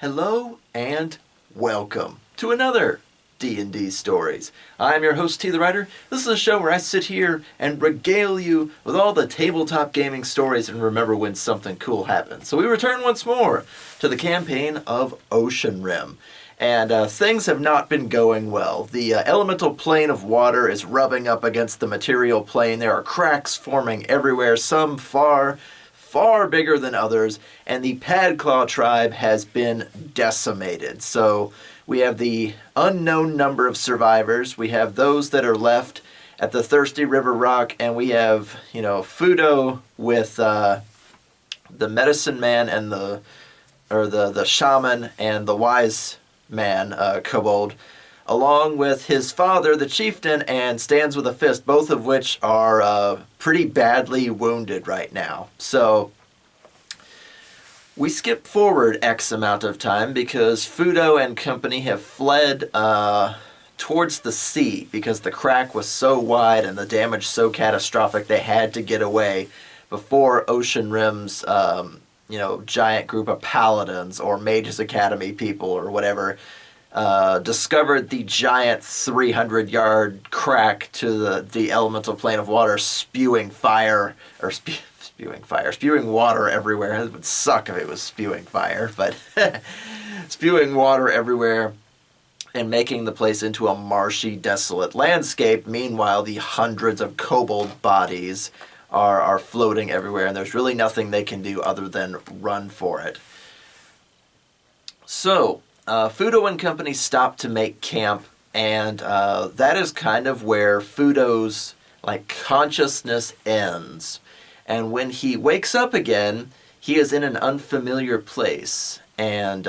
Hello and welcome to another D&D Stories. I'm your host, TheWriter. This is a show where I sit here and regale you with all the tabletop gaming stories and remember when something cool happened. So we return once more to the campaign of Oceanrim. And things have not been going well. The elemental plane of water is rubbing up against the material plane. There are cracks forming everywhere, some far bigger than others, and the Padclaw tribe has been decimated. So we have the unknown number of survivors, we have those that are left at the Thirsty River Rock, and we have, Phudo with the medicine man and the shaman and the wise man, kobold, along with his father, the chieftain, and Stands with a Fist, both of which are pretty badly wounded right now. So we skip forward X amount of time because Phudo and company have fled towards the sea because the crack was so wide and the damage so catastrophic they had to get away before Oceanrim's giant group of paladins or Mages Academy people or whatever discovered the giant 300-yard crack to the elemental plane of water, spewing water everywhere. It would suck if it was spewing fire, but spewing water everywhere and making the place into a marshy, desolate landscape. Meanwhile, the hundreds of kobold bodies are floating everywhere, and there's really nothing they can do other than run for it. So Phudo and company stop to make camp, and that is kind of where Phudo's consciousness ends. And when he wakes up again, he is in an unfamiliar place, and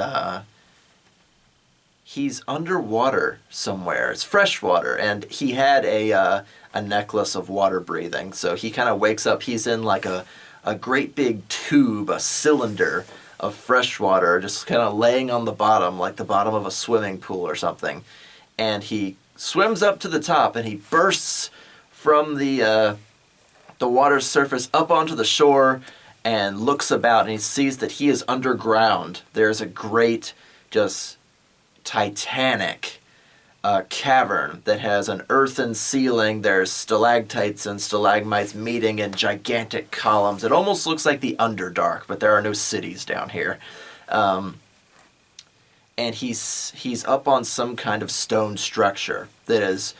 he's underwater somewhere. It's freshwater, and he had a necklace of water breathing. So he kind of wakes up. He's in a great big tube, a cylinder of fresh water, just kind of laying on the bottom, like the bottom of a swimming pool or something. And he swims up to the top, and he bursts from the water's surface up onto the shore and looks about, and he sees that he is underground. There's a great, just titanic cavern that has an earthen ceiling. There's stalactites and stalagmites meeting in gigantic columns. It almost looks like the Underdark, but there are no cities down here. And he's up on some kind of stone structure that is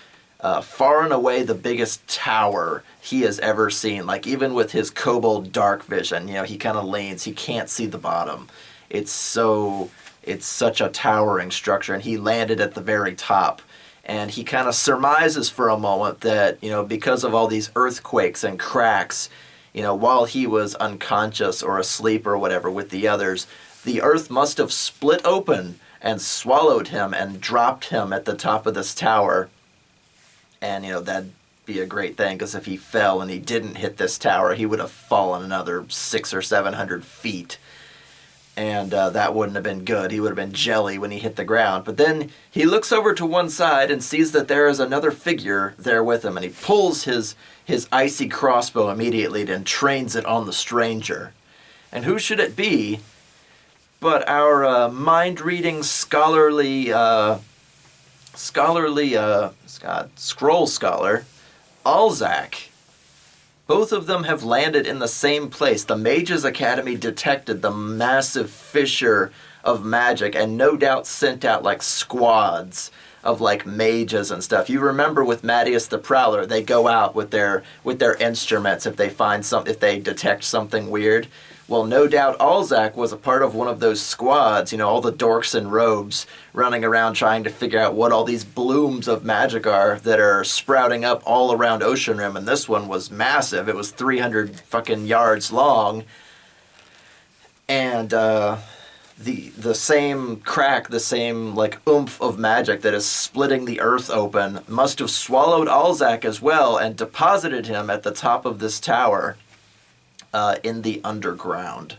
far and away the biggest tower he has ever seen. Like, even with his kobold dark vision, he kind of leans. He can't see the bottom. It's such a towering structure, and he landed at the very top. And he kind of surmises for a moment that, because of all these earthquakes and cracks, while he was unconscious or asleep or whatever with the others, the earth must have split open and swallowed him and dropped him at the top of this tower. And, that'd be a great thing, because if he fell and he didn't hit this tower, he would have fallen another 600 or 700 feet. And that wouldn't have been good. He would have been jelly when he hit the ground. But then he looks over to one side and sees that there is another figure there with him. And he pulls his icy crossbow immediately and trains it on the stranger. And who should it be but our mind-reading, scroll scholar, Alzack. Both of them have landed in the same place. The Mages Academy detected the massive fissure of magic and no doubt sent out squads of mages and stuff. You remember with Mattias the Prowler, they go out with their instruments if they detect something weird. Well, no doubt Alzack was a part of one of those squads, all the dorks in robes running around trying to figure out what all these blooms of magic are that are sprouting up all around Oceanrim, and this one was massive. It was 300 fucking yards long, and the same crack, the same oomph of magic that is splitting the earth open must have swallowed Alzack as well and deposited him at the top of this tower. In the underground.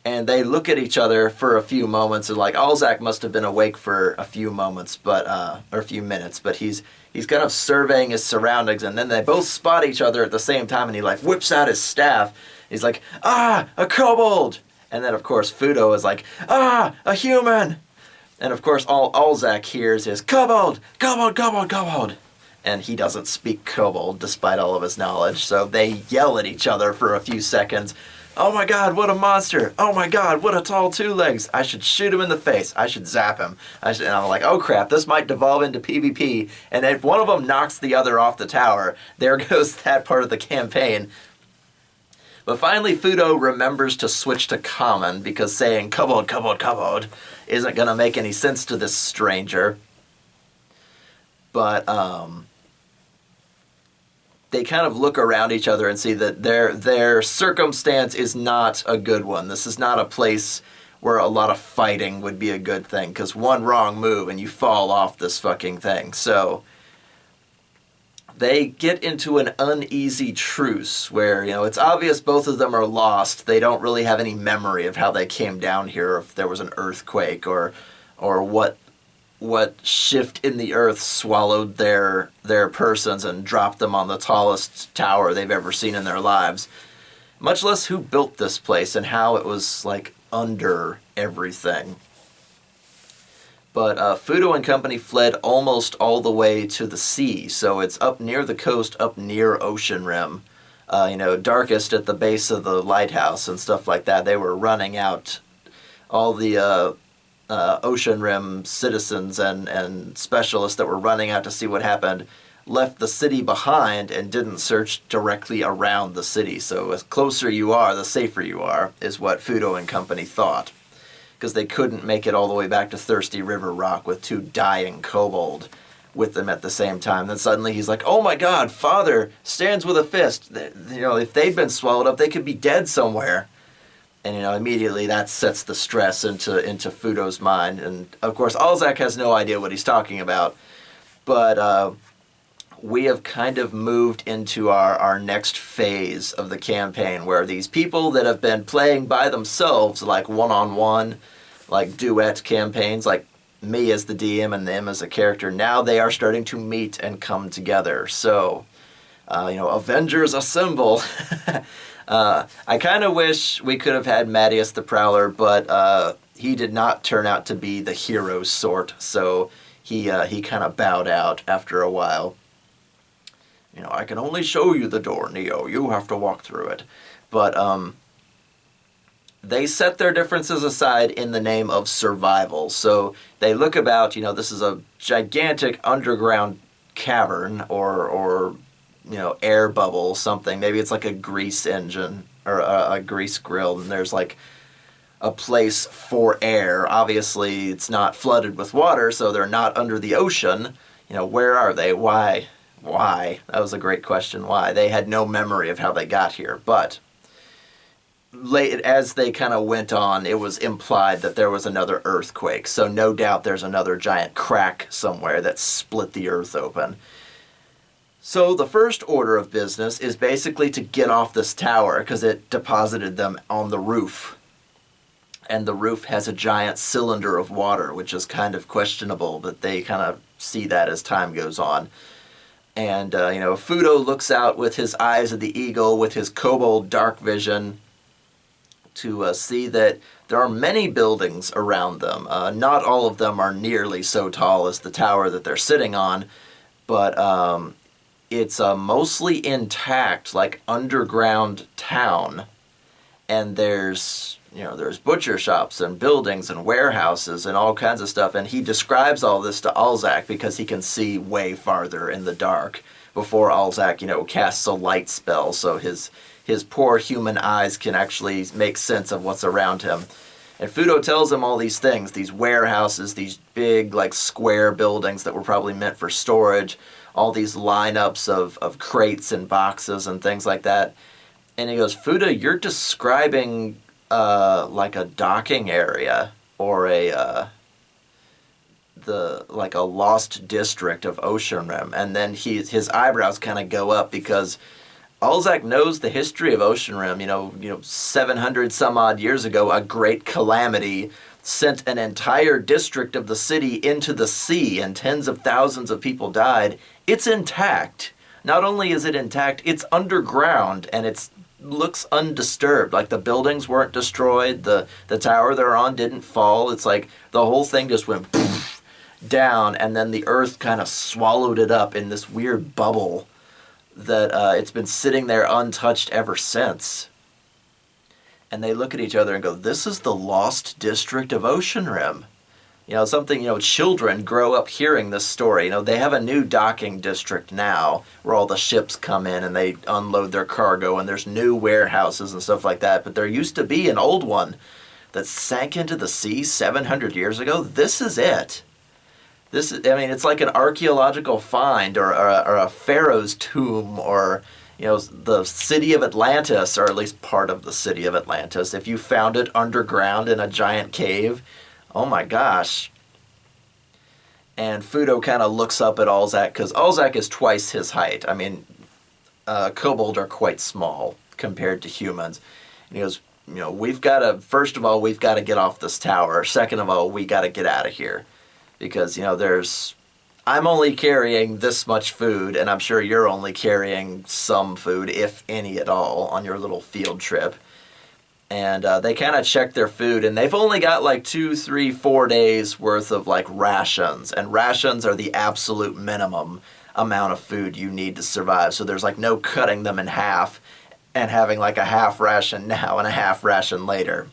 And they look at each other for a few moments, and Alzack must have been awake for a few moments, or a few minutes, but he's kind of surveying his surroundings, and then they both spot each other at the same time, and he whips out his staff. He's like, "Ah, a kobold!" And then, of course, Phudo is like, "Ah, a human!" And, of course, all Alzack hears is, "Kobold! Kobold! Kobold! Kobold!" And he doesn't speak Kobold, despite all of his knowledge, so they yell at each other for a few seconds. "Oh my god, what a monster! Oh my god, what a tall two legs! I should shoot him in the face. I should zap him." And I'm like, oh crap, this might devolve into PvP, and if one of them knocks the other off the tower, there goes that part of the campaign. But finally, Phudo remembers to switch to common, because saying "Kobold, Kobold, Kobold" isn't going to make any sense to this stranger. But, they kind of look around each other and see that their circumstance is not a good one. This is not a place where a lot of fighting would be a good thing, because one wrong move and you fall off this fucking thing. So they get into an uneasy truce where, it's obvious both of them are lost. They don't really have any memory of how they came down here, if there was an earthquake or what shift in the earth swallowed their persons and dropped them on the tallest tower they've ever seen in their lives. Much less who built this place and how it was, under everything. But Phudo and company fled almost all the way to the sea, so it's up near the coast, up near Oceanrim. Darkest at the base of the lighthouse and stuff like that. They were running out all the Oceanrim citizens and specialists that were running out to see what happened left the city behind and didn't search directly around the city. So as closer you are, the safer you are, is what Phudo and company thought. Because they couldn't make it all the way back to Thirsty River Rock with two dying kobold with them at the same time. Then suddenly he's like, "Oh my god, Father stands with a fist." If they'd been swallowed up, they could be dead somewhere. And, immediately that sets the stress into Phudo's mind. And, of course, Alzack has no idea what he's talking about. But we have kind of moved into our next phase of the campaign, where these people that have been playing by themselves, like one-on-one, like duet campaigns, like me as the DM and them as a character, now they are starting to meet and come together. So, Avengers assemble! I kind of wish we could have had Mattias the Prowler, but he did not turn out to be the hero sort, so he kind of bowed out after a while. "I can only show you the door, Neo. You have to walk through it." But they set their differences aside in the name of survival. So they look about, this is a gigantic underground cavern or air bubble, something. Maybe it's like a grease engine or a grease grill, and there's a place for air. Obviously, it's not flooded with water, so they're not under the ocean. Where are they? Why? That was a great question. Why? They had no memory of how they got here. But as they kind of went on, it was implied that there was another earthquake. So no doubt there's another giant crack somewhere that split the earth open. So the first order of business is basically to get off this tower, because it deposited them on the roof. And the roof has a giant cylinder of water, which is kind of questionable, but they kind of see that as time goes on. And, Phudo looks out with his eyes of the eagle, with his kobold dark vision, to see that there are many buildings around them. Not all of them are nearly so tall as the tower that they're sitting on, but it's a mostly intact, underground town. And there's butcher shops and buildings and warehouses and all kinds of stuff. And he describes all this to Alzack because he can see way farther in the dark before Alzack, casts a light spell. So his poor human eyes can actually make sense of what's around him. And Phudo tells him all these things, these warehouses, these big, square buildings that were probably meant for storage, all these lineups of crates and boxes and things like that. And he goes, "Phudo, you're describing a docking area or a lost district of Oceanrim." And then his eyebrows kind of go up, because Alzack knows the history of Oceanrim. 700 some odd years ago, a great calamity sent an entire district of the city into the sea, and tens of thousands of people died. It's intact. Not only is it intact, it's underground, and it's looks undisturbed. Like the buildings weren't destroyed, the tower they're on didn't fall. It's like the whole thing just went poof, down, and then the earth kind of swallowed it up in this weird bubble that it's been sitting there untouched ever since. And they look at each other and go, "This is the lost district of Oceanrim." Something, children grow up hearing this story. They have a new docking district now where all the ships come in and they unload their cargo, and there's new warehouses and stuff like that. But there used to be an old one that sank into the sea 700 years ago. This is it. It's like an archaeological find or a pharaoh's tomb, or the city of Atlantis, or at least part of the city of Atlantis. If you found it underground in a giant cave, oh my gosh. And Phudo kind of looks up at Alzack, because Alzack is twice his height. Kobold are quite small compared to humans. And he goes, first of all, we've got to get off this tower. Second of all, we got to get out of here. Because, I'm only carrying this much food, and I'm sure you're only carrying some food, if any at all, on your little field trip. And they kind of check their food, and they've only got like 2, 3, 4 days worth of like rations. And rations are the absolute minimum amount of food you need to survive. So there's like no cutting them in half and having like a half ration now and a half ration later.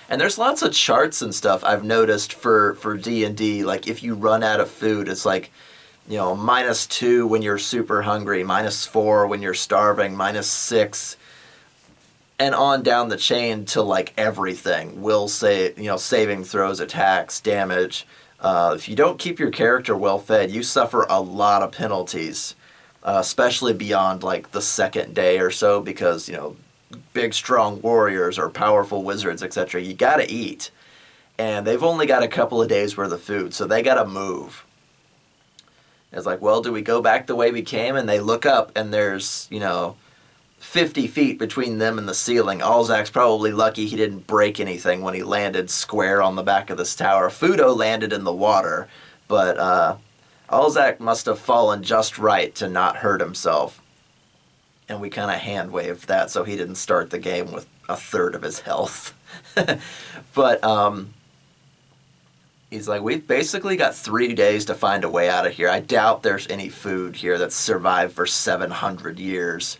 And there's lots of charts and stuff I've noticed for D&D. Like if you run out of food, it's like, -2 when you're super hungry, -4 when you're starving, -6, and on down the chain to like everything. Will say, saving throws, attacks, damage. If you don't keep your character well fed, you suffer a lot of penalties, especially beyond like the second day or so, because, big strong warriors or powerful wizards, etc. You gotta eat, and they've only got a couple of days worth of food, so they gotta move. It's like, well, do we go back the way we came? And they look up, and there's 50 feet between them and the ceiling. Alzack's probably lucky he didn't break anything when he landed square on the back of this tower. Phudo landed in the water, but Alzack must have fallen just right to not hurt himself. And we kind of hand-waved that so he didn't start the game with a third of his health. But he's like, we've basically got 3 days to find a way out of here. I doubt there's any food here that's survived for 700 years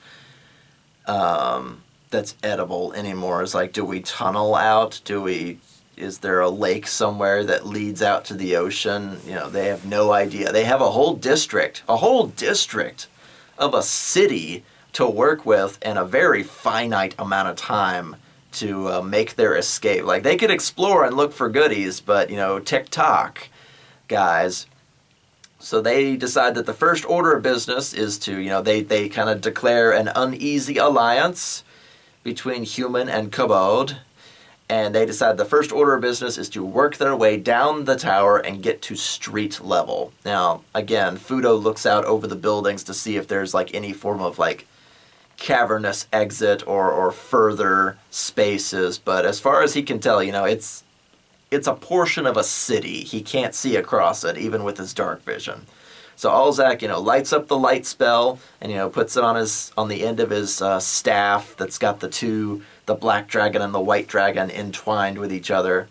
that's edible anymore. It's like, do we tunnel out? Is there a lake somewhere that leads out to the ocean? They have no idea. They have a whole district of a city to work with, and a very finite amount of time to make their escape. Like, they could explore and look for goodies, but, tick-tock, guys. So they decide that the first order of business is to, they kind of declare an uneasy alliance between human and kobold, and they decide the first order of business is to work their way down the tower and get to street level. Now, again, Phudo looks out over the buildings to see if there's, like, any form of, like, cavernous exit or further spaces, but as far as he can tell, it's a portion of a city. He can't see across it, even with his dark vision. So Alzack, lights up the light spell and, puts it on the end of his staff that's got the black dragon and the white dragon entwined with each other.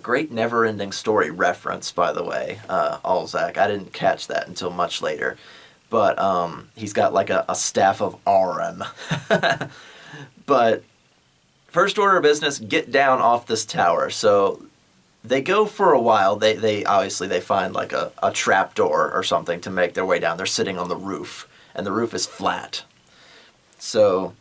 Great Never-Ending Story reference, by the way, Alzack. I didn't catch that until much later. But he's got like a staff of Arum. But first order of business, get down off this tower. So they go for a while. They obviously find like a trap door or something to make their way down. They're sitting on the roof, and the roof is flat. So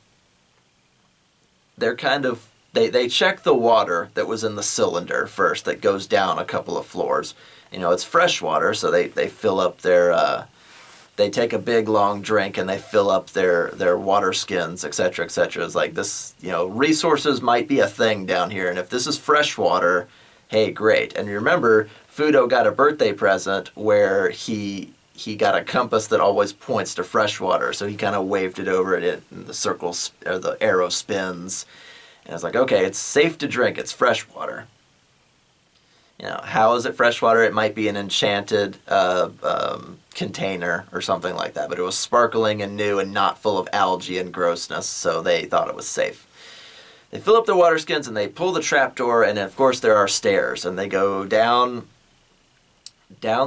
they're kind of they check the water that was in the cylinder first that goes down a couple of floors. It's fresh water, so they fill up their they take a big long drink and they fill up their water skins, etc., etc. It's like this, resources might be a thing down here, and if this is fresh water, hey, great. And remember, Phudo got a birthday present where he got a compass that always points to fresh water, so he kind of waved it over at it, and the circles or the arrow spins, and it's like, okay, it's safe to drink, it's fresh water. how is it freshwater? It might be an enchanted container or something like that, but it was sparkling and new and not full of algae and grossness, so they thought it was safe. They fill up their water skins and they pull the trapdoor, and of course there are stairs, and they go down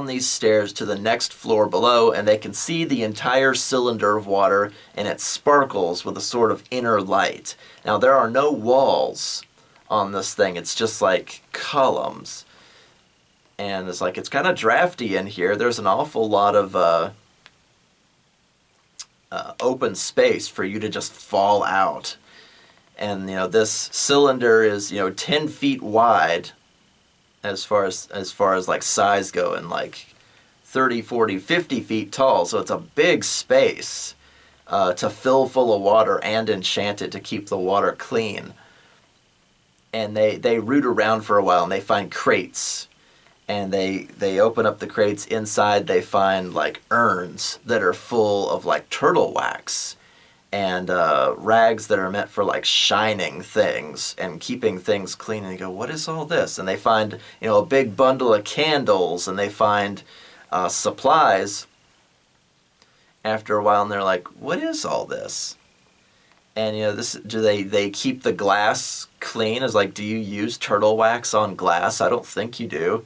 these stairs to the next floor below, and they can see the entire cylinder of water, and it sparkles with a sort of inner light. Now, there are no walls on this thing. It's just like columns. And it's kind of drafty in here. There's an awful lot of open space for you to just fall out. And, this cylinder is, 10 feet wide as far as like size go, and like 30, 40, 50 feet tall. So it's a big space to fill full of water and enchant it to keep the water clean. And they root around for a while, and they find crates. And they open up the crates. Inside they find like urns that are full of like turtle wax and rags that are meant for like shining things and keeping things clean. And you go, what is all this? And they find a big bundle of candles, and they find supplies after a while, and they're like, what is all this? And do they keep the glass clean? Is like, do you use turtle wax on glass? I don't think you do.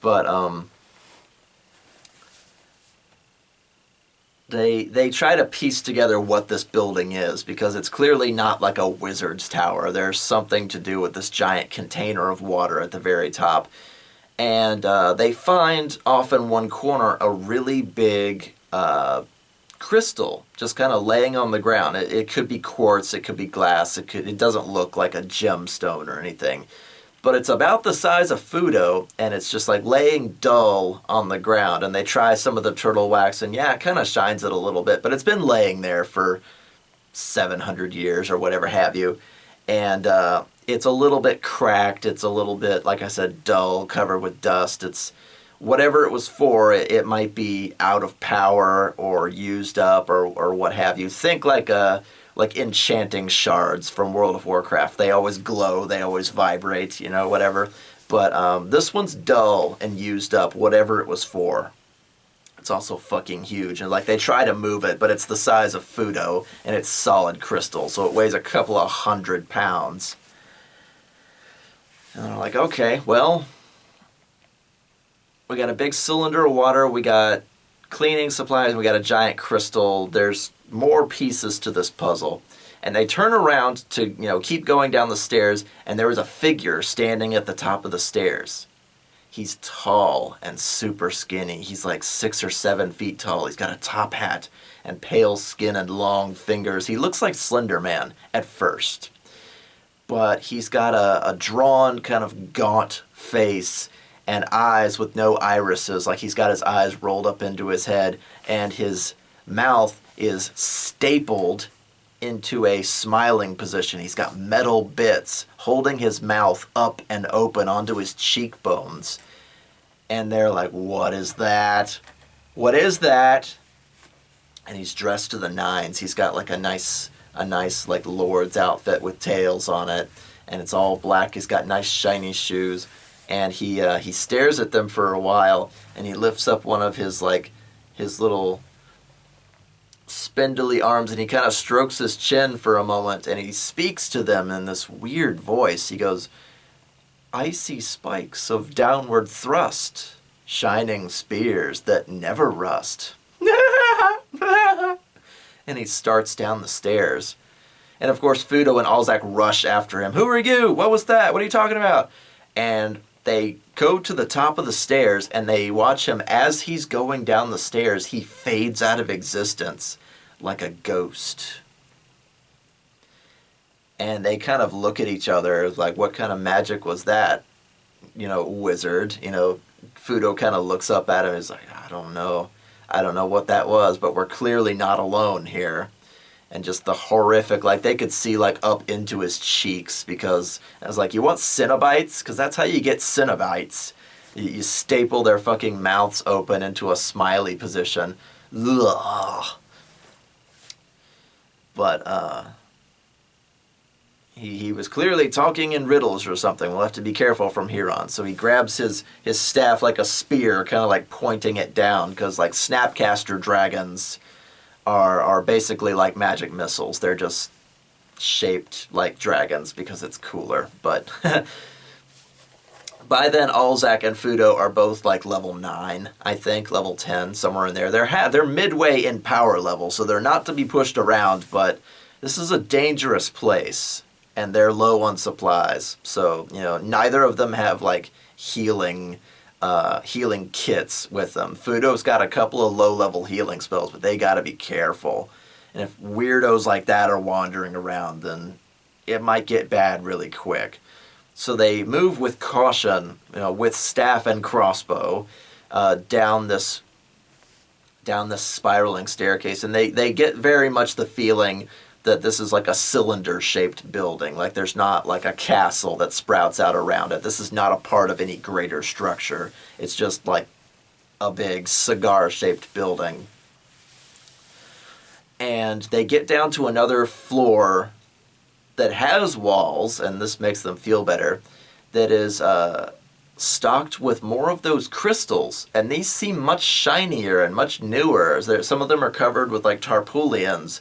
But they try to piece together what this building is, because it's clearly not like a wizard's tower. There's something to do with this giant container of water at the very top. And they find off in one corner a really big crystal just kind of laying on the ground. It could be quartz, it could be glass, it doesn't look like a gemstone or anything. But it's about the size of Phudo, and it's just like laying dull on the ground. And they try some of the turtle wax, and yeah, it kind of shines it a little bit, but it's been laying there for 700 years or whatever have you. And it's a little bit cracked, it's a little bit, like I said, dull, covered with dust. It's whatever it was for, it might be out of power or used up or what have you. Think like enchanting shards from World of Warcraft. They always glow, they always vibrate, whatever. But this one's dull and used up, whatever it was for. It's also fucking huge. And they try to move it, but it's the size of Phudo, and it's solid crystal, so it weighs a couple of 100 pounds. And they're like, okay, well, we got a big cylinder of water, we got cleaning supplies, we got a giant crystal, there's more pieces to this puzzle. And they turn around to, keep going down the stairs, and there is a figure standing at the top of the stairs. He's tall and super skinny. He's like 6 or 7 feet tall. He's got a top hat and pale skin and long fingers. He looks like Slender Man at first. But he's got a drawn, kind of gaunt face and eyes with no irises. Like he's got his eyes rolled up into his head, and his mouth is stapled into a smiling position. He's got metal bits holding his mouth up and open onto his cheekbones. And they're like, what is that? What is that? And he's dressed to the nines. He's got like a nice like lord's outfit with tails on it, and it's all black. He's got nice shiny shoes, and he stares at them for a while, and he lifts up one of his little spindly arms, and he kind of strokes his chin for a moment, and he speaks to them in this weird voice. He goes, icy spikes of downward thrust, shining spears that never rust. And he starts down the stairs. And of course, Phudo and Alzack rush after him. Who are you? What was that? What are you talking about? And they go to the top of the stairs, and they watch him as he's going down the stairs. He fades out of existence like a ghost. And they kind of look at each other like, what kind of magic was that? Wizard. Phudo kind of looks up at him and is like, I don't know what that was, but we're clearly not alone here. And just the horrific, they could see up into his cheeks, because I was like, you want Cenobites? Because that's how you get Cenobites. You staple their fucking mouths open into a smiley position. Ugh. But he was clearly talking in riddles or something. We'll have to be careful from here on. So he grabs his staff like a spear, kind of like pointing it down, because like Snapcaster dragons are basically like magic missiles. They're just shaped like dragons because it's cooler. But by then, Alzack and Phudo are both like level 9, I think, level 10, somewhere in there. They're midway in power level, so they're not to be pushed around, but this is a dangerous place, and they're low on supplies. So, neither of them have like healing kits with them. Phudo's got a couple of low-level healing spells, but they gotta be careful. And if weirdos like that are wandering around, then it might get bad really quick. So they move with caution, with staff and crossbow, down this spiraling staircase, and they get very much the feeling that this is like a cylinder-shaped building. Like there's not like a castle that sprouts out around it. This is not a part of any greater structure. It's just like a big cigar-shaped building. And they get down to another floor that has walls, and this makes them feel better, that is stocked with more of those crystals, and these seem much shinier and much newer. Some of them are covered with like tarpaulins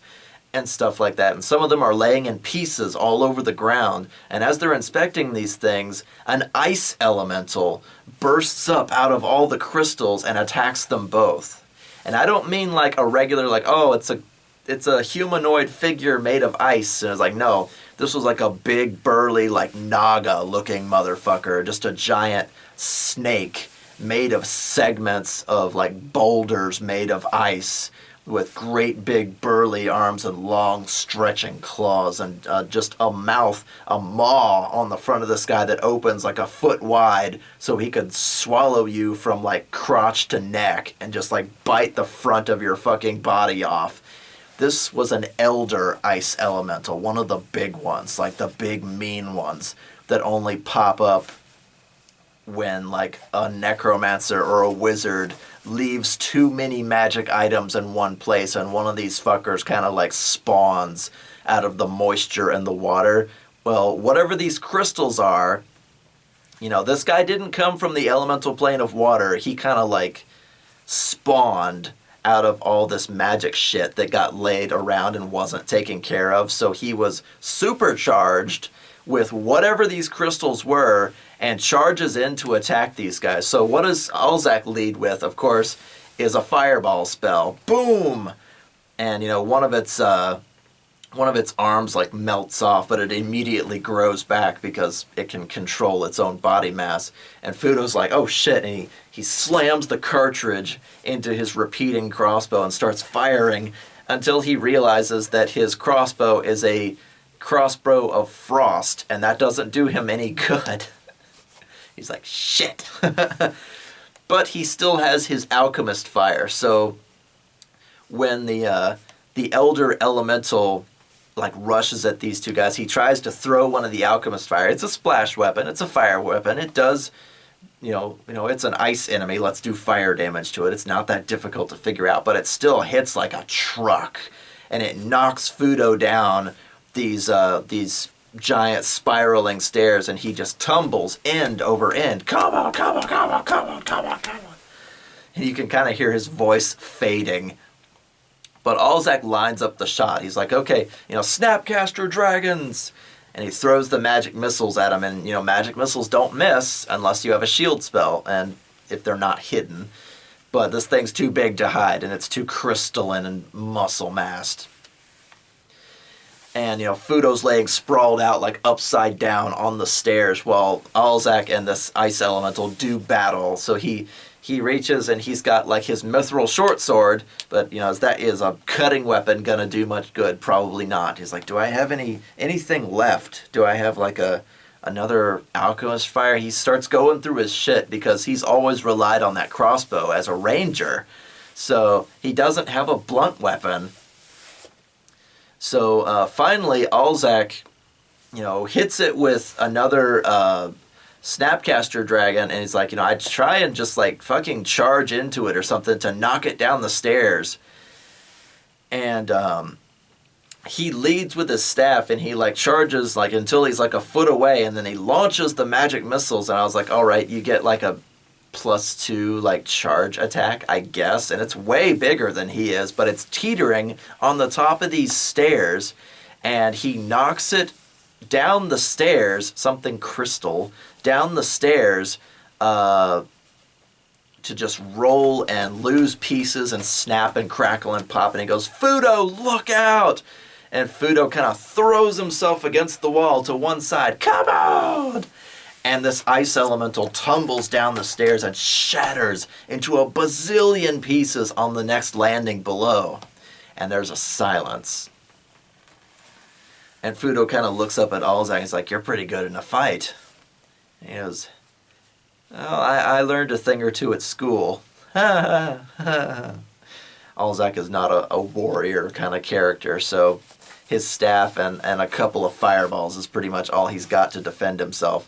and stuff like that, and some of them are laying in pieces all over the ground, and as they're inspecting these things, an ice elemental bursts up out of all the crystals and attacks them both. And I don't mean like a regular, like, oh, it's a humanoid figure made of ice, and it's like, no, this was like a big, burly, like Naga-looking motherfucker, just a giant snake made of segments of like boulders made of ice, with great big burly arms and long stretching claws, and just a maw on the front of this guy that opens like a foot wide so he could swallow you from like crotch to neck and just like bite the front of your fucking body off. This was an elder ice elemental, one of the big ones, like the big mean ones that only pop up when like a necromancer or a wizard leaves too many magic items in one place, and one of these fuckers kind of like spawns out of the moisture and the water. Well, whatever these crystals are, this guy didn't come from the elemental plane of water. He kind of like spawned out of all this magic shit that got laid around and wasn't taken care of. So he was supercharged with whatever these crystals were and charges in to attack these guys. So what does Alzack lead with, of course, is a fireball spell. Boom! And, one of its arms, like, melts off, but it immediately grows back because it can control its own body mass. And Phudo's like, oh shit, and he slams the cartridge into his repeating crossbow and starts firing until he realizes that his crossbow is a crossbow of frost, and that doesn't do him any good. He's like, shit. But he still has his alchemist fire, so when the elder elemental like rushes at these two guys, he tries to throw one of the alchemist fire. It's a splash weapon, it's a fire weapon. It does, it's an ice enemy. Let's do fire damage to it. It's not that difficult to figure out, but it still hits like a truck, and it knocks Phudo down these giant spiraling stairs, and he just tumbles end over end. Come on, come on, come on, come on, come on, come on. And you can kind of hear his voice fading. But Alzack lines up the shot. He's like, okay, Snapcaster dragons. And he throws the magic missiles at him, and, magic missiles don't miss unless you have a shield spell, and if they're not hidden. But this thing's too big to hide, and it's too crystalline and muscle-massed. And, Phudo's laying sprawled out, like, upside down on the stairs while Alzack and this ice elemental do battle. So he reaches, and he's got, like, his mithril short sword, but, is a cutting weapon gonna do much good? Probably not. He's like, do I have anything left? Do I have, like, another alchemist fire? He starts going through his shit because he's always relied on that crossbow as a ranger. So he doesn't have a blunt weapon. So finally, Alzack, hits it with another Snapcaster dragon, and he's like, I'd try and just like fucking charge into it or something to knock it down the stairs. And he leads with his staff, and he like charges like until he's like a foot away, and then he launches the magic missiles. And I was like, all right, you get like a +2 like charge attack, I guess, and it's way bigger than he is, but it's teetering on the top of these stairs, and he knocks it down the stairs, something crystal, down the stairs, to just roll and lose pieces and snap and crackle and pop, and he goes, Phudo, look out! And Phudo kind of throws himself against the wall to one side, come on! And this ice elemental tumbles down the stairs and shatters into a bazillion pieces on the next landing below. And there's a silence. And Phudo kind of looks up at Alzack and he's like, you're pretty good in a fight. And he goes, oh, I learned a thing or two at school. Alzack is not a warrior kind of character, so his staff and a couple of fireballs is pretty much all he's got to defend himself.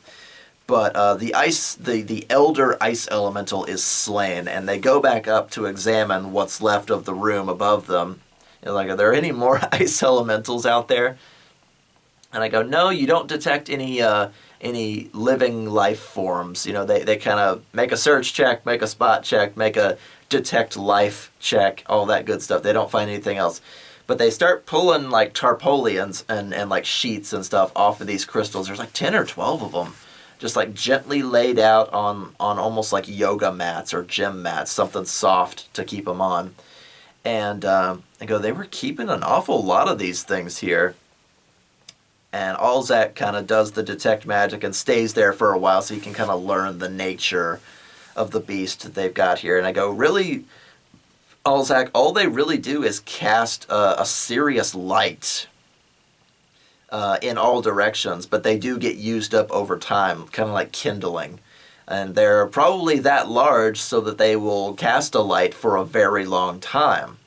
But the elder ice elemental is slain, and they go back up to examine what's left of the room above them. And like, are there any more ice elementals out there? And I go, no, you don't detect any living life forms. You know, they kind of make a search check, make a spot check, make a detect life check, all that good stuff. They don't find anything else. But they start pulling like tarpaulins and like sheets and stuff off of these crystals. There's like 10 or 12 of them. Just like gently laid out on almost like yoga mats or gym mats, something soft to keep them on. And I go, they were keeping an awful lot of these things here. And Alzack kind of does the detect magic and stays there for a while so he can kind of learn the nature of the beast that they've got here. And I go, really, Alzack, all they really do is cast a serious light in all directions, but they do get used up over time, kind of like kindling. And they're probably that large so that they will cast a light for a very long time.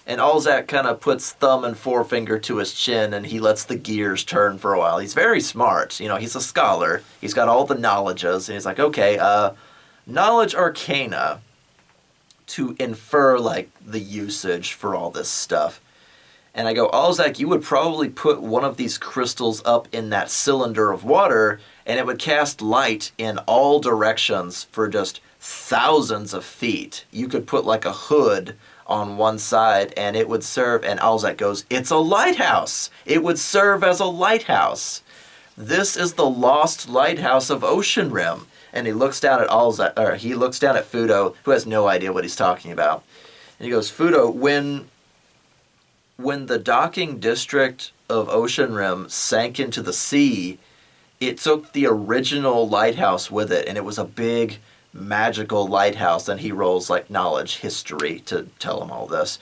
And Alzack kind of puts thumb and forefinger to his chin, and he lets the gears turn for a while. He's very smart. You know, he's a scholar. He's got all the knowledges. And he's like, okay, knowledge arcana to infer, like, the usage for all this stuff. And I go, Alzack, you would probably put one of these crystals up in that cylinder of water, and it would cast light in all directions for just thousands of feet. You could put, like, a hood on one side, and it would serve, and Alzack goes, it's a lighthouse! It would serve as a lighthouse! This is the lost lighthouse of Oceanrim. And he looks down at he looks down at Phudo, who has no idea what he's talking about. And he goes, Phudo, when the docking district of Oceanrim sank into the sea, it took the original lighthouse with it, and it was a big magical lighthouse. And he rolls like knowledge history to tell him all this.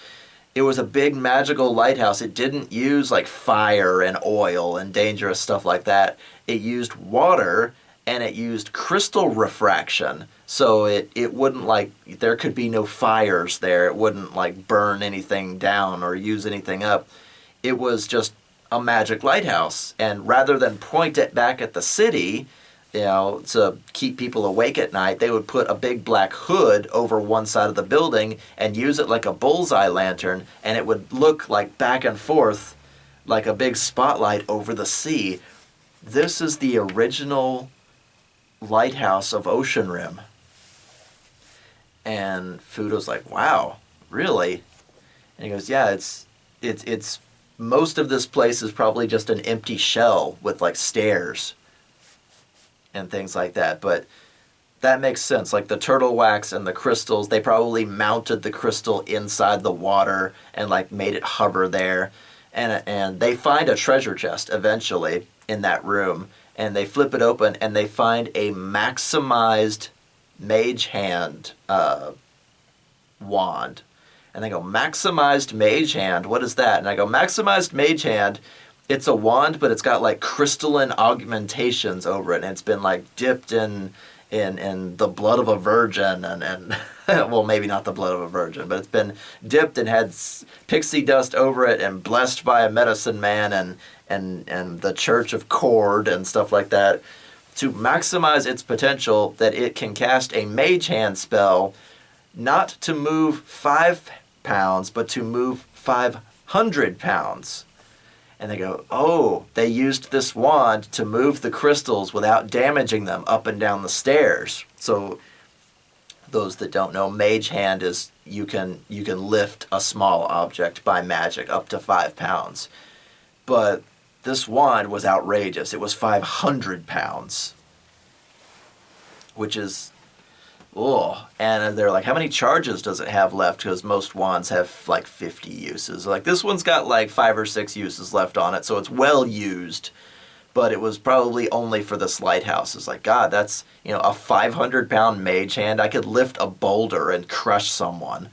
It was a big magical lighthouse. It didn't use like fire and oil and dangerous stuff like that. It used water, and it used crystal refraction. So it wouldn't like, there could be no fires there. It wouldn't like burn anything down or use anything up. It was just a magic lighthouse. And rather than point it back at the city, you know, to keep people awake at night, they would put a big black hood over one side of the building and use it like a bullseye lantern, and it would look like back and forth like a big spotlight over the sea. This is the original lighthouse of Oceanrim. And Phudo's like, wow, really? And he goes, yeah, it's most of this place is probably just an empty shell with like stairs and things like that, but that makes sense. Like the turtle wax and the crystals, they probably mounted the crystal inside the water and like made it hover there, and they find a treasure chest eventually in that room, and they flip it open and they find a maximized mage hand wand. And they go, maximized mage hand, what is that? And I go, maximized mage hand, it's a wand, but it's got like crystalline augmentations over it, and it's been like dipped in the blood of a virgin, and well, maybe not the blood of a virgin, but it's been dipped and had pixie dust over it, and blessed by a medicine man and the Church of Cord and stuff like that, to maximize its potential that it can cast a mage hand spell, not to move 5 pounds, but to move 500 pounds. And they go, oh, they used this wand to move the crystals without damaging them up and down the stairs. So those that don't know, mage hand is you can lift a small object by magic up to 5 pounds. But this wand was outrageous. It was 500 pounds, which is, oh. And they're like, how many charges does it have left? Because most wands have like 50 uses. Like this one's got like 5 or 6 uses left on it, so it's well used. But it was probably only for this lighthouse. It's like, God, that's, a 500-pound mage hand. I could lift a boulder and crush someone.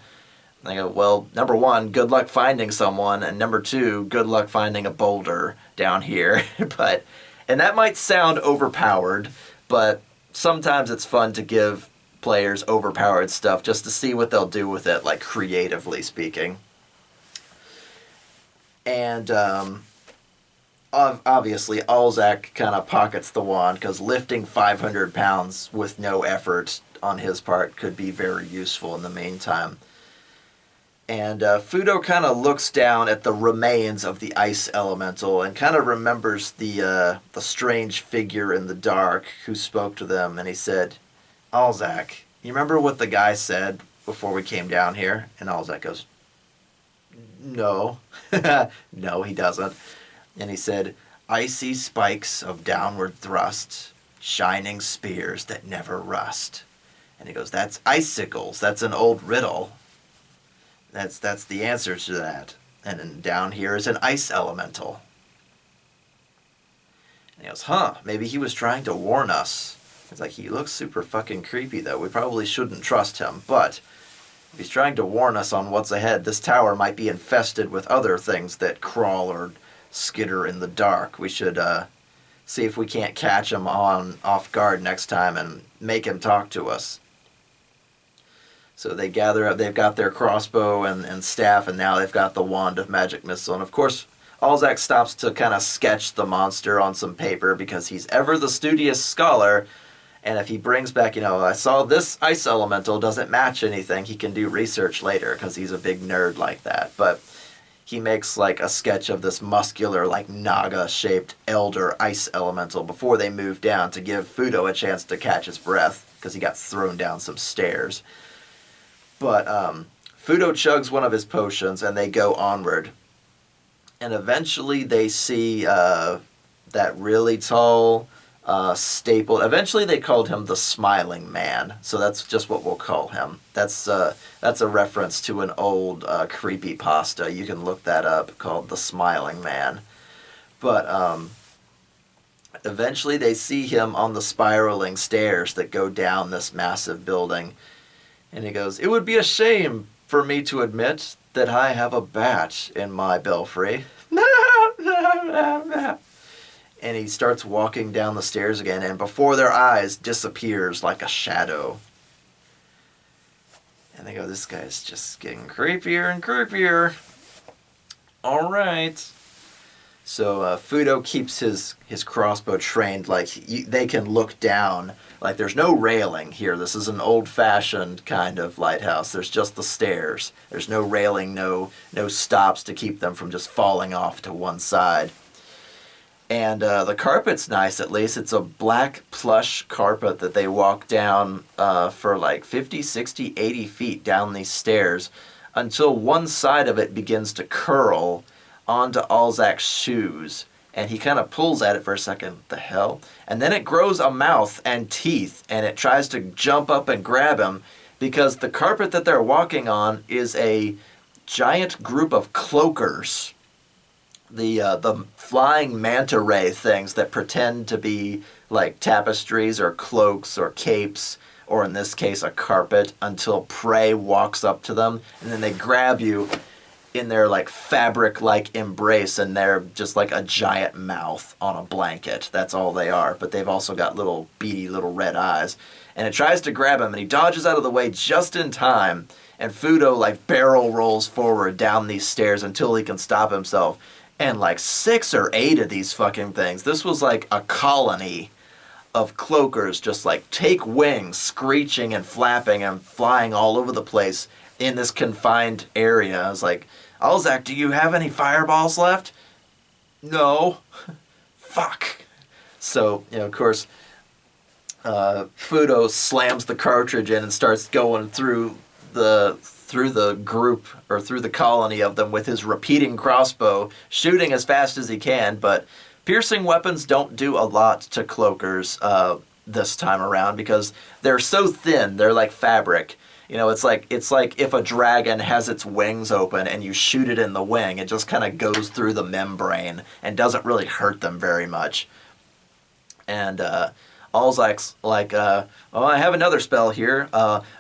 And I go, well, number one, good luck finding someone, and number two, good luck finding a boulder down here. And that might sound overpowered, but sometimes it's fun to give players overpowered stuff just to see what they'll do with it, like creatively speaking. And obviously, Alzack kind of pockets the wand because lifting 500 pounds with no effort on his part could be very useful in the meantime. And Phudo kind of looks down at the remains of the ice elemental and kind of remembers the strange figure in the dark who spoke to them. And he said, Alzack, you remember what the guy said before we came down here? And Alzack goes, no. No, he doesn't. And he said, icy spikes of downward thrust, shining spears that never rust. And he goes, that's icicles. That's an old riddle. That's the answer to that. And then down here is an ice elemental. And he goes, maybe he was trying to warn us. It's like, he looks super fucking creepy, though. We probably shouldn't trust him. But if he's trying to warn us on what's ahead, this tower might be infested with other things that crawl or skitter in the dark. We should see if we can't catch him off guard next time and make him talk to us. So they gather up, they've got their crossbow and staff, and now they've got the wand of magic missile. And of course, Alzack stops to kind of sketch the monster on some paper because he's ever the studious scholar. And if he brings back, I saw this ice elemental doesn't match anything, he can do research later because he's a big nerd like that. But he makes like a sketch of this muscular, like naga-shaped elder ice elemental before they move down to give Phudo a chance to catch his breath because he got thrown down some stairs. But Phudo chugs one of his potions and they go onward. And eventually they see that really tall, staple. Eventually they called him the Smiling Man. So that's just what we'll call him. That's a reference to an old creepypasta. You can look that up, called the Smiling Man. But eventually they see him on the spiraling stairs that go down this massive building. And he goes, it would be a shame for me to admit that I have a bat in my belfry. And he starts walking down the stairs again, and before their eyes disappears like a shadow. And they go, this guy's just getting creepier and creepier. All right. So Phudo keeps his crossbow trained like they can look down. Like there's no railing here. This is an old-fashioned kind of lighthouse. There's just the stairs. There's no railing, no stops to keep them from just falling off to one side. And the carpet's nice, at least. It's a black plush carpet that they walk down for like 50, 60, 80 feet down these stairs until one side of it begins to curl onto Alzack's shoes. And he kind of pulls at it for a second. The hell? And then it grows a mouth and teeth, and it tries to jump up and grab him because the carpet that they're walking on is a giant group of cloakers. The flying manta ray things that pretend to be like tapestries or cloaks or capes, or in this case a carpet, until prey walks up to them, and then they grab you in their like fabric-like embrace, and they're just like a giant mouth on a blanket. That's all they are, but they've also got little beady little red eyes. And it tries to grab him, and he dodges out of the way just in time, and Phudo like barrel rolls forward down these stairs until he can stop himself. And like 6 or 8 of these fucking things, this was like a colony of cloakers just like take wings, screeching and flapping and flying all over the place in this confined area. I was like, Alzack, do you have any fireballs left? No. Fuck. So, of course, Phudo slams the cartridge in and starts going through the group, or through the colony of them, with his repeating crossbow, shooting as fast as he can. But piercing weapons don't do a lot to cloakers this time around, because they're so thin. They're like fabric. It's like if a dragon has its wings open and you shoot it in the wing, it just kind of goes through the membrane and doesn't really hurt them very much. And Alzack's like, I have another spell here,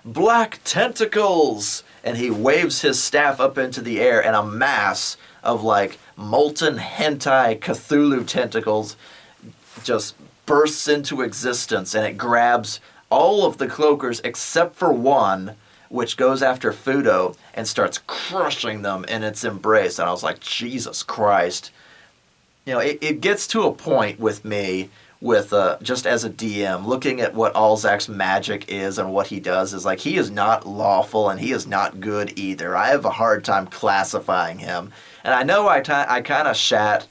Black Tentacles! And he waves his staff up into the air, and a mass of, like, molten hentai Cthulhu tentacles just bursts into existence, and it grabs all of the cloakers except for one, which goes after Phudo and starts crushing them in its embrace. And I was like, Jesus Christ. It gets to a point with me, with just as a DM, looking at what Alzack's magic is and what he does, is like, he is not lawful and he is not good either. I have a hard time classifying him. And I know I kind of shat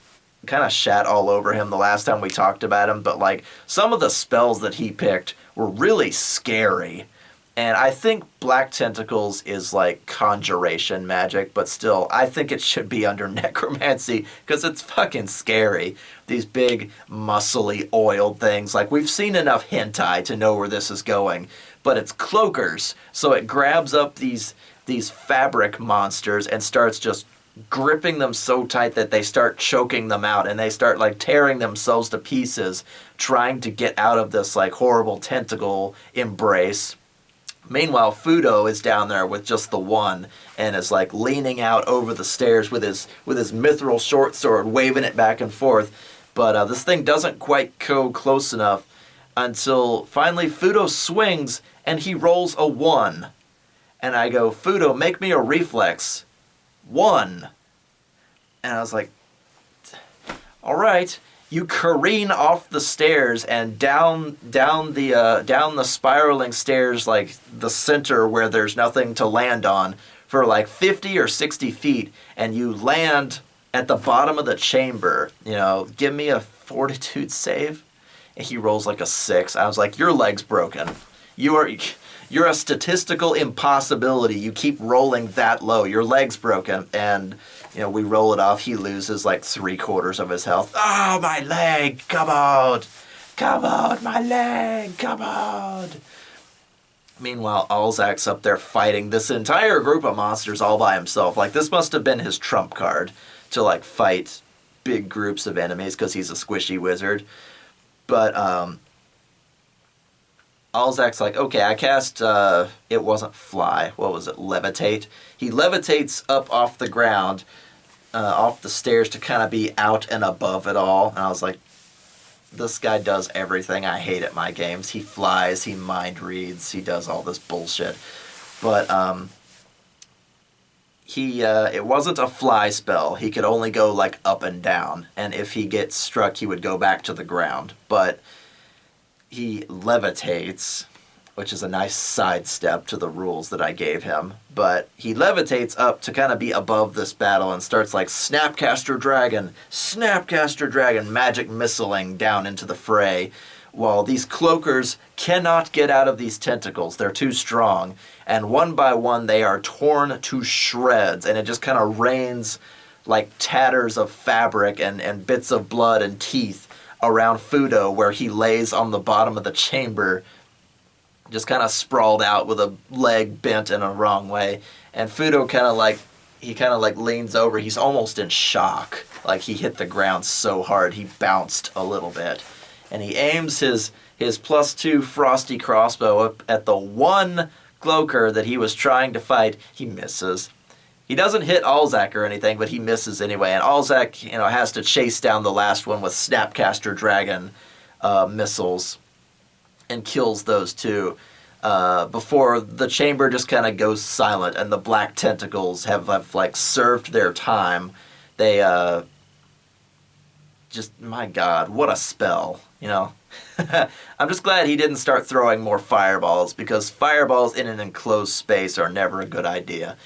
all over him the last time we talked about him, but like, some of the spells that he picked were really scary. And I think Black Tentacles is like conjuration magic, but still, I think it should be under necromancy, because it's fucking scary. These big, muscly, oiled things. Like, we've seen enough hentai to know where this is going, but it's cloakers, so it grabs up these fabric monsters and starts just gripping them so tight that they start choking them out, and they start like tearing themselves to pieces, trying to get out of this like horrible tentacle embrace. Meanwhile, Phudo is down there with just the one, and is like leaning out over the stairs with his mithril short sword, waving it back and forth. But this thing doesn't quite go close enough until finally Phudo swings and he rolls a 1. And I go, Phudo, make me a reflex. 1. And I was like, all right. You careen off the stairs and down the spiraling stairs, like the center where there's nothing to land on, for like 50 or 60 feet, and you land at the bottom of the chamber. Give me a fortitude save. And he rolls like a 6. I was like, your leg's broken. You're a statistical impossibility. You keep rolling that low. Your leg's broken. And we roll it off. He loses like 3/4 of his health. Oh, my leg! Come on! Come on, my leg! Come on! Meanwhile, Alzack's up there fighting this entire group of monsters all by himself. Like, this must have been his trump card to like fight big groups of enemies, because he's a squishy wizard. But Alzack's like, okay, I cast, it wasn't fly, what was it, levitate? He levitates up off the ground, off the stairs, to kind of be out and above it all. And I was like, this guy does everything I hate at my games. He flies, he mind reads, he does all this bullshit. But it wasn't a fly spell. He could only go like up and down. And if he gets struck, he would go back to the ground. But he levitates, which is a nice sidestep to the rules that I gave him. But he levitates up to kind of be above this battle and starts like Snapcaster Dragon, magic missiling down into the fray, while these cloakers cannot get out of these tentacles. They're too strong. And one by one, they are torn to shreds, and it just kind of rains like tatters of fabric and bits of blood and teeth around Phudo, where he lays on the bottom of the chamber, just kind of sprawled out with a leg bent in a wrong way. And Phudo kind of like leans over. He's almost in shock. Like, he hit the ground so hard he bounced a little bit. And he aims his +2 frosty crossbow up at the one cloaker that he was trying to fight. He misses. He doesn't hit Alzack or anything, but he misses anyway. And Alzack, has to chase down the last one with Snapcaster Dragon missiles and kills those two before the chamber just kind of goes silent and the black tentacles have like served their time. They just, my God, what a spell, I'm just glad he didn't start throwing more fireballs, because fireballs in an enclosed space are never a good idea.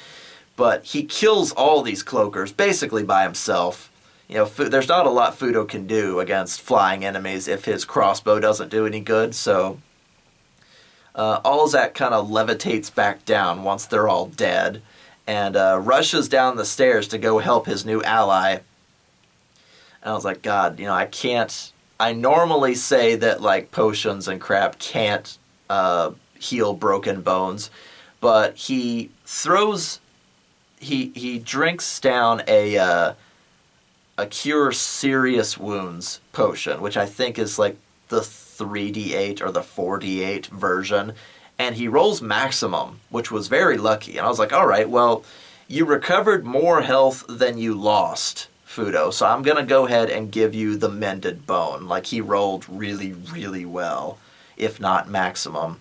But he kills all these cloakers basically by himself. there's not a lot Phudo can do against flying enemies if his crossbow doesn't do any good. So Alzack kind of levitates back down once they're all dead, and rushes down the stairs to go help his new ally. And I was like, God, I can't. I normally say that like potions and crap can't heal broken bones, but he drinks down a cure serious wounds potion, which I think is like the 3d8 or the 4d8 version, and he rolls maximum, which was very lucky. And I was like, all right, well, you recovered more health than you lost, Phudo, so I'm going to go ahead and give you the mended bone. Like, he rolled really, really well, if not maximum,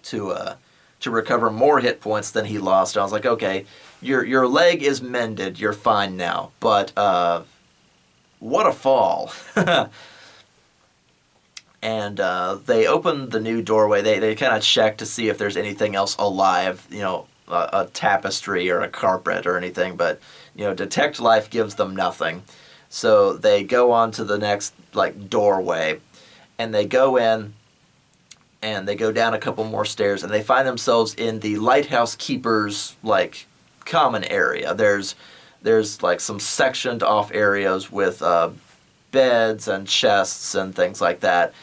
to recover more hit points than he lost. And I was like, okay, your leg is mended, you're fine now. But what a fall. And they open the new doorway. They kind of check to see if there's anything else alive, a tapestry or a carpet or anything, but detect life gives them nothing. So they go on to the next doorway, and they go in, and they go down a couple more stairs, and they find themselves in the lighthouse keeper's common area. There's some sectioned off areas with beds and chests and things like that.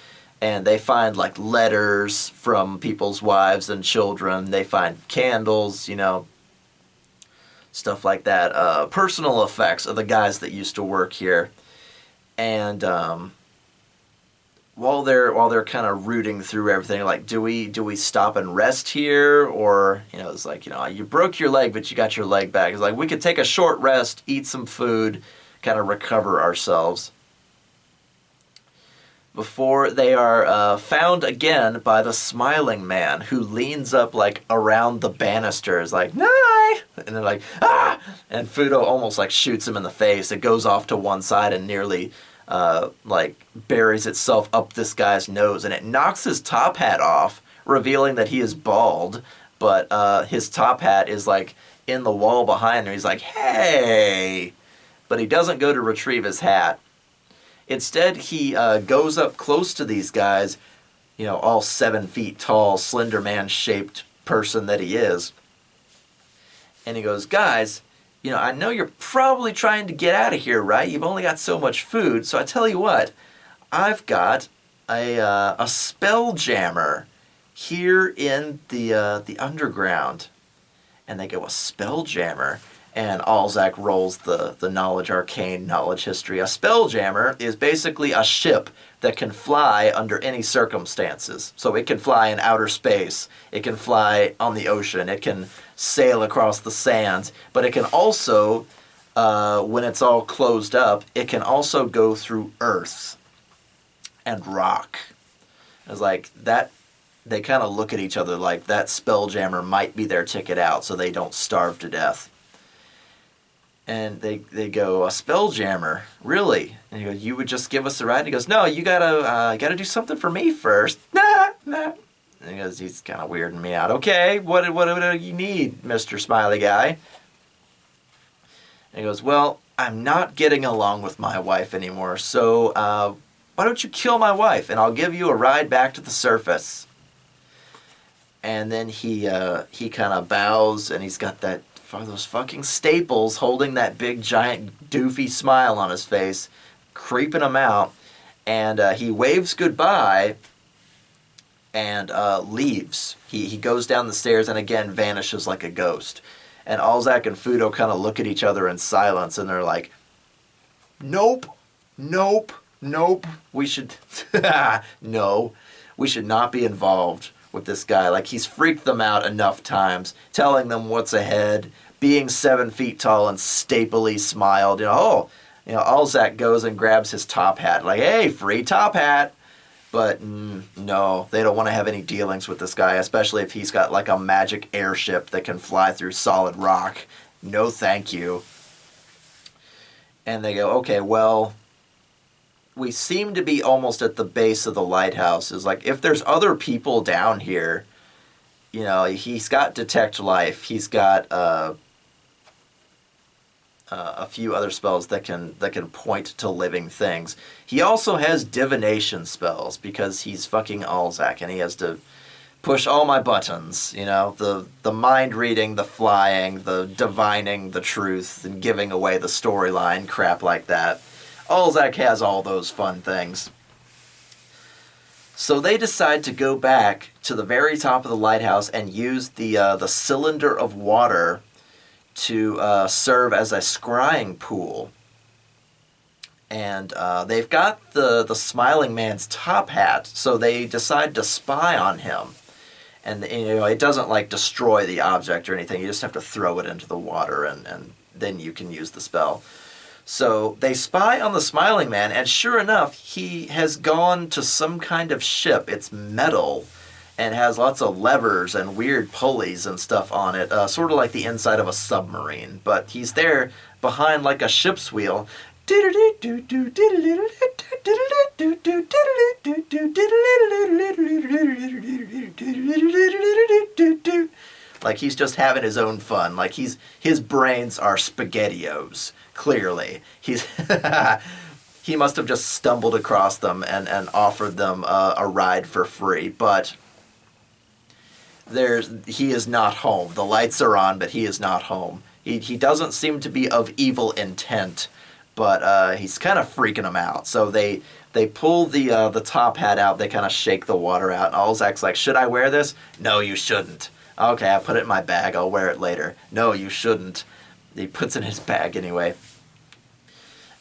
And they find letters from people's wives and children. They find candles, stuff like that. Personal effects of the guys that used to work here. And while they're kind of rooting through everything, do we stop and rest here, or it's you broke your leg but you got your leg back. It's we could take a short rest, eat some food, kind of recover ourselves, before they are found again by the smiling man, who leans up around the banisters "Nye!" And they're "Ah!" And Phudo almost shoots him in the face. It goes off to one side and nearly buries itself up this guy's nose, and it knocks his top hat off, revealing that he is bald, but his top hat is in the wall behind him. He's "Hey!" But he doesn't go to retrieve his hat. Instead, he goes up close to these guys, all 7 feet tall, Slender Man-shaped person that he is. And he goes, "Guys, I know you're probably trying to get out of here, right? You've only got so much food, so I tell you what, I've got a spell jammer here in the underground." And they go, "A spell jammer?" And Alzack rolls the knowledge arcane, knowledge history. A spelljammer is basically a ship that can fly under any circumstances. So it can fly in outer space, it can fly on the ocean, it can sail across the sands, but it can also, when it's all closed up, it can also go through earth and rock. It's that. They kind of look at each other like that spelljammer might be their ticket out so they don't starve to death. And they go, "A spelljammer? Really?" And he goes, "You would just give us a ride?" And he goes, "No, you gotta do something for me first." Nah. And he goes, he's kind of weirding me out. "Okay, what do you need, Mr. Smiley Guy?" And he goes, "Well, I'm not getting along with my wife anymore, so why don't you kill my wife, and I'll give you a ride back to the surface." And then he kind of bows, and he's got those fucking staples holding that big giant doofy smile on his face, creeping him out, and he waves goodbye and leaves. He goes down the stairs and again vanishes like a ghost. And Alzack and Phudo kind of look at each other in silence, and they're like, "Nope, we should no, we should not be involved with this guy." He's freaked them out enough times, telling them what's ahead, being 7 feet tall and staply smiled. Alzack goes and grabs his top hat, "Hey, free top hat." But no, they don't want to have any dealings with this guy, especially if he's got a magic airship that can fly through solid rock. No thank you. And they go, "Okay, well, we seem to be almost at the base of the lighthouse. Is if there's other people down here, he's got detect life, he's got a few other spells that can point to living things. He also has divination spells because he's fucking Alzack and he has to push all my buttons, the mind reading, the flying, the divining the truth, and giving away the storyline, crap like that. Alzack has all those fun things. So they decide to go back to the very top of the lighthouse and use the cylinder of water to serve as a scrying pool. And they've got the Smiling Man's top hat, so they decide to spy on him. And it doesn't destroy the object or anything. You just have to throw it into the water, and then you can use the spell. So they spy on the Smiling Man, and sure enough, he has gone to some kind of ship. It's metal and has lots of levers and weird pulleys and stuff on it, sort of like the inside of a submarine. But he's there behind like a ship's wheel. Like he's just having his own fun. Like his brains are SpaghettiOs. Clearly, he must have just stumbled across them and offered them a ride for free. But he is not home. The lights are on, but he is not home. He doesn't seem to be of evil intent, but he's kind of freaking them out. So they pull the top hat out. They kind of shake the water out. And Alzack's like, "Should I wear this?" "No, you shouldn't." "Okay, I put it in my bag. I'll wear it later." "No, you shouldn't." He puts it in his bag anyway.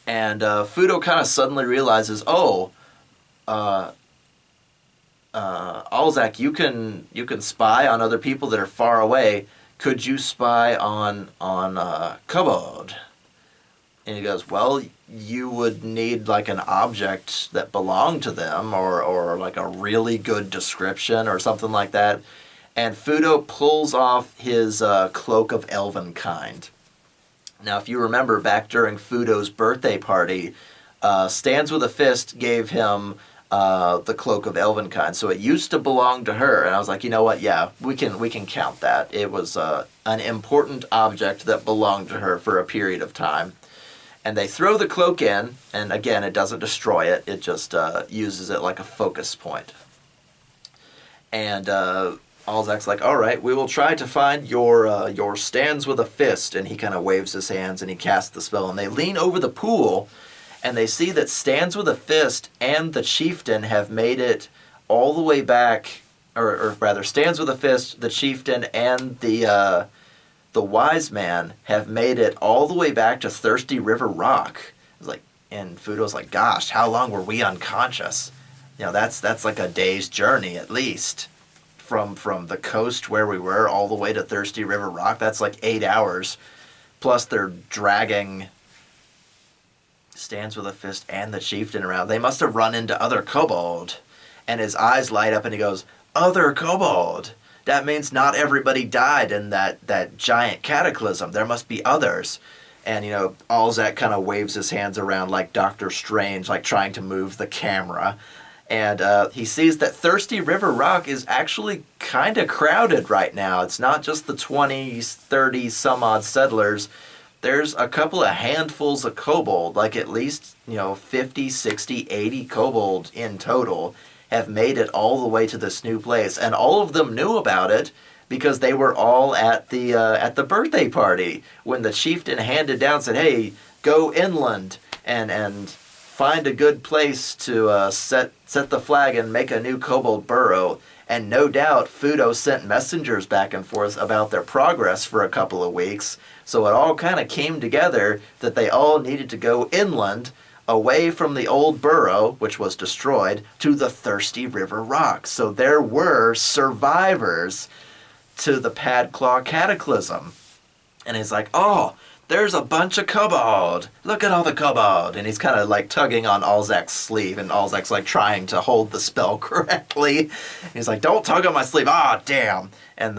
And Phudo kind of suddenly realizes, Alzack, you can spy on other people that are far away. Could you spy on Kobold? And he goes, "Well, you would need like an object that belonged to them, or like a really good description or something like that." And Phudo pulls off his cloak of elvenkind. Now, if you remember back during Phudo's birthday party, Stands with a Fist gave him the cloak of elvenkind, so it used to belong to her. And I was like, you know what? Yeah, we can count that. It was an important object that belonged to her for a period of time. And they throw the cloak in, and again, it doesn't destroy it. It just uses it like a focus point. And Alzack's like, "All right, we will try to find your Stands with a Fist," and he kind of waves his hands and he casts the spell. And they lean over the pool, and they see that Stands with a Fist and the Chieftain have made it all the way back, or rather, Stands with a Fist, the Chieftain, and the Wise Man have made it all the way back to Thirsty River Rock. It's like, and Phudo's like, "Gosh, how long were we unconscious? That's like a day's journey at least." From the coast where we were all the way to Thirsty River Rock, that's like 8 hours. Plus they're dragging Stands with a Fist and the Chieftain around. They must have run into other kobold. And his eyes light up and he goes, "Other kobold? That means not everybody died in that giant cataclysm. There must be others." And, Alzack kind of waves his hands around like Doctor Strange, like trying to move the camera. And he sees that Thirsty River Rock is actually kind of crowded right now. It's not just the 20, 30 some odd settlers. There's a couple of handfuls of kobold, like at least, 50, 60, 80 kobold in total have made it all the way to this new place. And all of them knew about it because they were all at the birthday party when the Chieftain handed down, said, "Hey, go inland and find a good place to set the flag and make a new kobold burrow." And no doubt Phudo sent messengers back and forth about their progress for a couple of weeks. So it all kind of came together that they all needed to go inland, away from the old burrow, which was destroyed, to the Thirsty River Rock. So there were survivors to the Padclaw Cataclysm. And he's like, "Oh, there's a bunch of kobold. Look at all the kobold." And he's kind of like tugging on Alzack's sleeve, and Alzack's like trying to hold the spell correctly. He's like, "Don't tug on my sleeve." "Ah, damn." And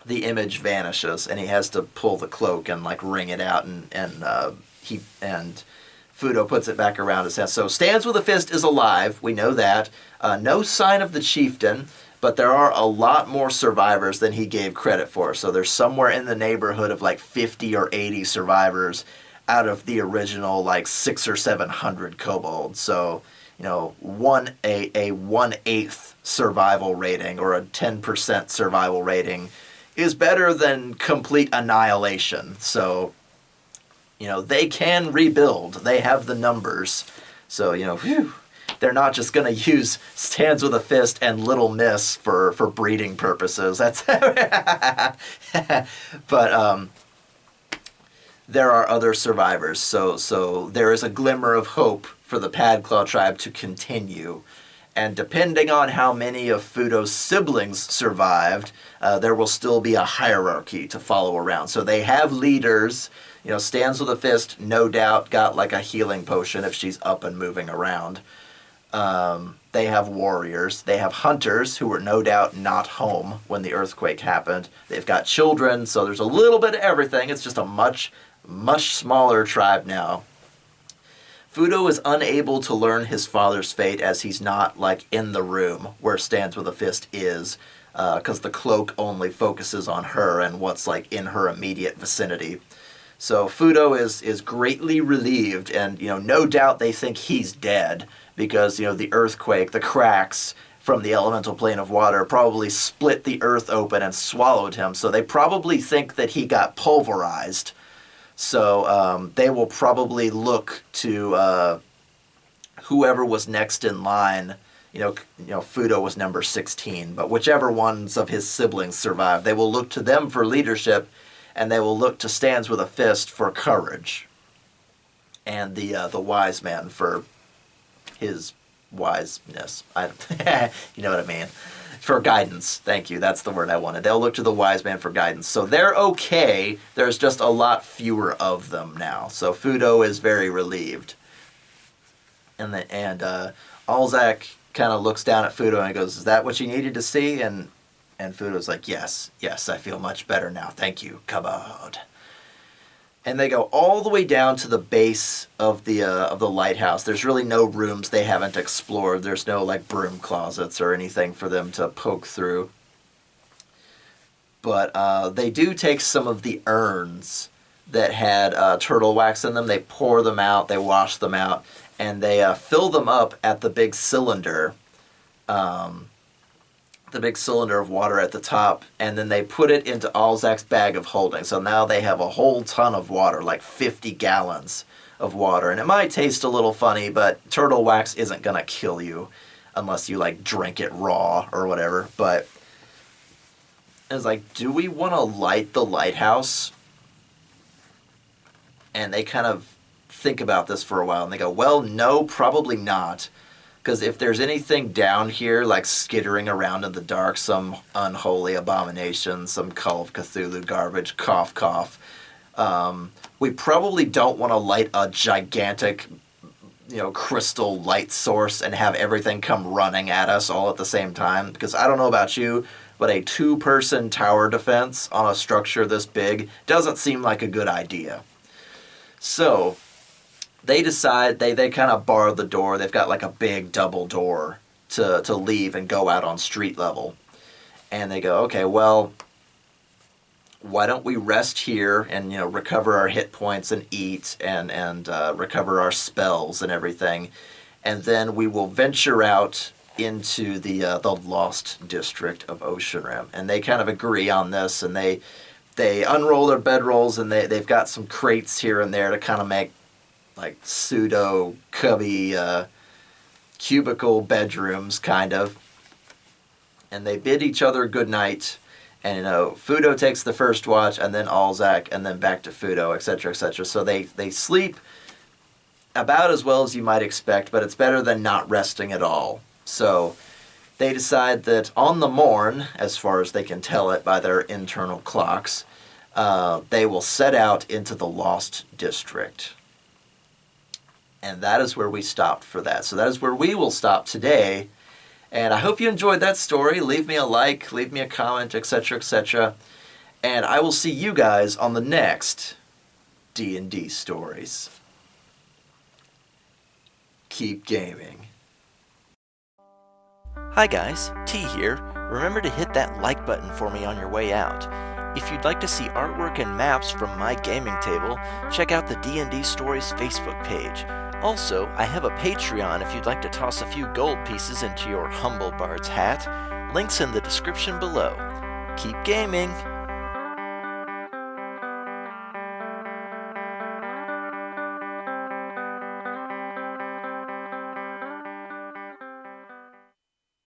the image vanishes, and he has to pull the cloak and like wring it out, and Phudo puts it back around his head. So Stands with a Fist is alive. We know that. No sign of the Chieftain. but there are a lot more survivors than he gave credit for. So there's somewhere in the neighborhood of like 50 or 80 survivors out of the original like 600 or 700 kobolds. So, you know, a 1/8 survival rating or a 10% survival rating is better than complete annihilation. So, you know, they can rebuild. They have the numbers. So, you know, whew, they're not just going to use Stands with a Fist and Little Miss for breeding purposes. That's but there are other survivors. So there is a glimmer of hope for the Padclaw tribe to continue. And depending on how many of Phudo's siblings survived, there will still be a hierarchy to follow around. So they have leaders. You know, Stands with a Fist, no doubt, got like a healing potion if she's up and moving around. They have warriors. They have hunters who were no doubt not home when the earthquake happened. They've got children, so there's a little bit of everything. It's just a much, much smaller tribe now. Phudo is unable to learn his father's fate as he's not, like, in the room where Stands with a Fist is, because the cloak only focuses on her and what's, like, in her immediate vicinity. So Phudo is greatly relieved, and, you know, no doubt they think he's dead, because, you know, the earthquake, the cracks from the elemental plane of water probably split the earth open and swallowed him, so they probably think that he got pulverized. So they will probably look to whoever was next in line. You know, Phudo was number 16, but whichever ones of his siblings survived, they will look to them for leadership, and they will look to Stands with a Fist for courage, and the wise man for his wiseness. You know what I mean? For guidance. Thank you. That's the word I wanted. They'll look to the wise man for guidance. So they're okay. There's just a lot fewer of them now. So Phudo is very relieved. And Alzack kind of looks down at Phudo and goes, "Is that what you needed to see?" And Phudo's like, yes, I feel much better now. Thank you, Kabod. And they go all the way down to the base of the lighthouse. There's really no rooms they haven't explored. There's no like broom closets or anything for them to poke through. But they do take some of the urns that had turtle wax in them. They pour them out, they wash them out, and they fill them up at the big cylinder. The big cylinder of water at the top, and then they put it into Alzack's bag of holding. So now they have a whole ton of water, like 50 gallons of water. And it might taste a little funny, but turtle wax isn't going to kill you unless you, like, drink it raw or whatever. But it's like, do we want to light the lighthouse? And they kind of think about this for a while, and they go, well, no, probably not. Because if there's anything down here, like skittering around in the dark, some unholy abomination, some Call of Cthulhu garbage, cough, cough, we probably don't want to light a gigantic, you know, crystal light source and have everything come running at us all at the same time. Because I don't know about you, but a 2-person tower defense on a structure this big doesn't seem like a good idea. So they decide, they kind of bar the door. They've got like a big double door to leave and go out on street level. And they go, okay, well, why don't we rest here and, you know, recover our hit points and eat and recover our spells and everything. And then we will venture out into the Lost District of Oceanrim. And they kind of agree on this, and they unroll their bedrolls, and they've got some crates here and there to kind of make like pseudo cubby cubicle bedrooms, kind of. And they bid each other good night. And, you know, Phudo takes the first watch, and then Alzack, and then back to Phudo, etc., etc. So they sleep about as well as you might expect, but it's better than not resting at all. So they decide that on the morn, as far as they can tell it by their internal clocks, they will set out into the Lost District. And that is where we stopped for that. So that is where we will stop today. And I hope you enjoyed that story. Leave me a like, leave me a comment, etc., etc. And I will see you guys on the next D&D Stories. Keep gaming. Hi guys, T here. remember to hit that like button for me on your way out. If you'd like to see artwork and maps from my gaming table, check out the D&D Stories Facebook page. Also, I have a Patreon if you'd like to toss a few gold pieces into your humble bard's hat. Links in the description below. Keep gaming!